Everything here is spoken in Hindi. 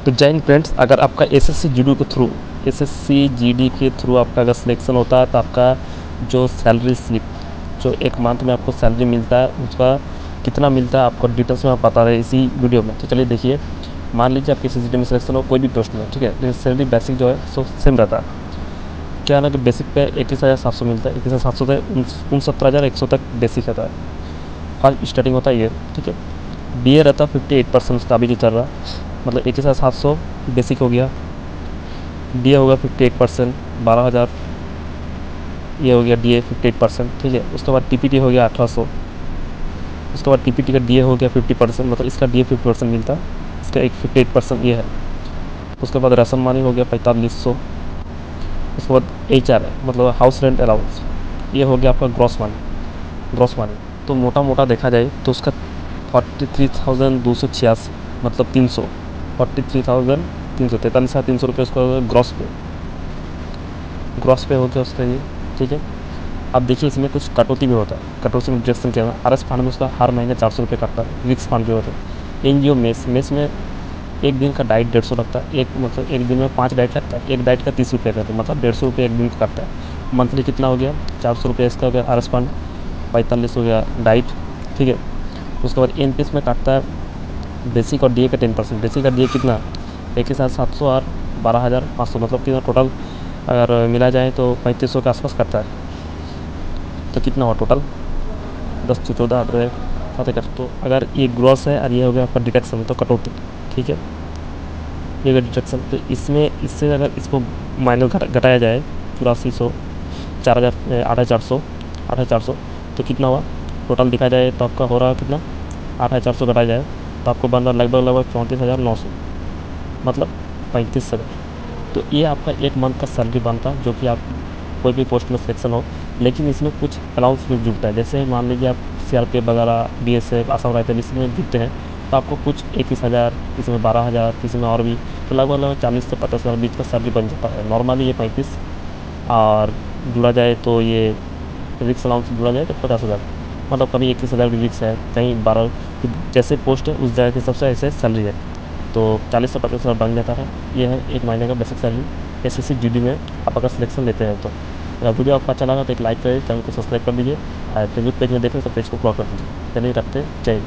तो जय हिंद फ्रेंड्स, अगर आपका एसएससी जीडी के थ्रू आपका अगर सिलेक्शन होता है तो आपका जो सैलरी स्लिप, जो एक मंथ में आपको सैलरी मिलता है, उसका कितना मिलता है आपको डिटेल्स में आप बता रहे हैं इसी वीडियो में। तो चलिए देखिए, मान लीजिए आपके एसएससी में सिलेक्शन हो कोई भी पोस्ट में, ठीक है, लेकिन सैलरी बेसिक जो है सो सेम रहता है। क्या है ना कि बेसिक पे 21,700 मिलता है, 21,700 से 69,100 तक बेसिक रहता है। फर्स्ट स्टार्टिंग होता है ये, ठीक है। डीए रहता है 58% का, अभी जो चल रहा है, मतलब 21,700 बेसिक हो गया, डी ए होगा 58%, 12,000 ये हो गया डी ए 58%, ठीक है। उसके बाद टी पी टी हो गया 1800, उसके बाद टी पी टी का डी ए हो गया 50%, मतलब इसका डी ए 50% मिलता है, इसका एक 58% ये है। उसके बाद राशन मानी हो गया 4500, उसके बाद एच आर है, मतलब हाउस रेंट अलाउंस, ये हो गया आपका ग्रॉस मानी। तो मोटा मोटा देखा जाए तो उसका 43,286, मतलब 300, 43,300, 43,300 रुपये उसका ग्रॉस पे हो गया उसका ये, ठीक है। अब देखिए इसमें कुछ कटौती भी होता है। कटौती में डिडक्शन क्या है, आर एस फंड में उसका हर महीने 400 रुपये कटता है, रिक्स फंड भी होता है। एन जी ओ मेस में एक दिन का डाइट 150 लगता है, एक मतलब एक दिन में 5 डाइट लगता है, एक डाइट का 30 रुपये करता है, मतलब 150 रुपये एक दिन का कटता है। मंथली कितना हो गया, 400 रुपये इसका हो गया आर एस फंड, 45 हो गया डाइट, ठीक है। उसके बाद एन पी एस में काटता है बेसिक और डी ए का 10%। बेसिक का डी ए कितना, 21,700 और 12,500, मतलब कितना टोटल अगर मिला जाए तो 3500 के आसपास करता है। तो कितना हुआ टोटल, 10 से 14 8 7 1। तो अगर ये ग्रॉस है और ये हो गया आपका डिडक्शन, तो कटौती, ठीक है, ये हो गया डिडक्शन। तो इसमें इससे अगर इसको माइनस घटाया जाए 8400, 4,000, 8,400, 8,400, तो कितना हुआ टोटल देखा जाए तो आपका हो रहा है कितना, 8,400 घटाया जाए तो आपको बन रहा लगभग 34,900, मतलब 35,000। तो ये आपका एक मंथ का सैलरी बनता है, जो कि आप कोई भी पोस्ट में सिलेक्शन हो। लेकिन इसमें कुछ अलाउंस भी जुड़ता है, जैसे मान लीजिए आप सी आर पी एफ वगैरह, B S F, Assam rifle, इसमें जुड़ते हैं तो आपको कुछ 21,000, किसी में 12,000, किसी में और भी, तो लगभग 40 से 50,000 बीच का सैलरी बन जाता है। नॉर्मली ये 35, और जुड़ा जाए तो ये रिक्स अलाउंस जुड़ा जाए तो 50,000, मतलब कभी 21,000 की रिक्स है, कहीं 12, जैसे पोस्ट है उस जगह के सबसे ऐसे सैलरी है, तो 40 से 50,000 बन जाता है। ये है एक महीने का basic salary S S C G D में आप अगर सिलेक्शन लेते हैं तो। अगर वीडियो आपको अच्छा लगा तो एक लाइक करें, चैनल को सब्सक्राइब कर लीजिए, और फेसबुक पेज में देख रहे हैं तो पेज को फॉलो कर दीजिए। चलिए रखते हैं, जय हिंद।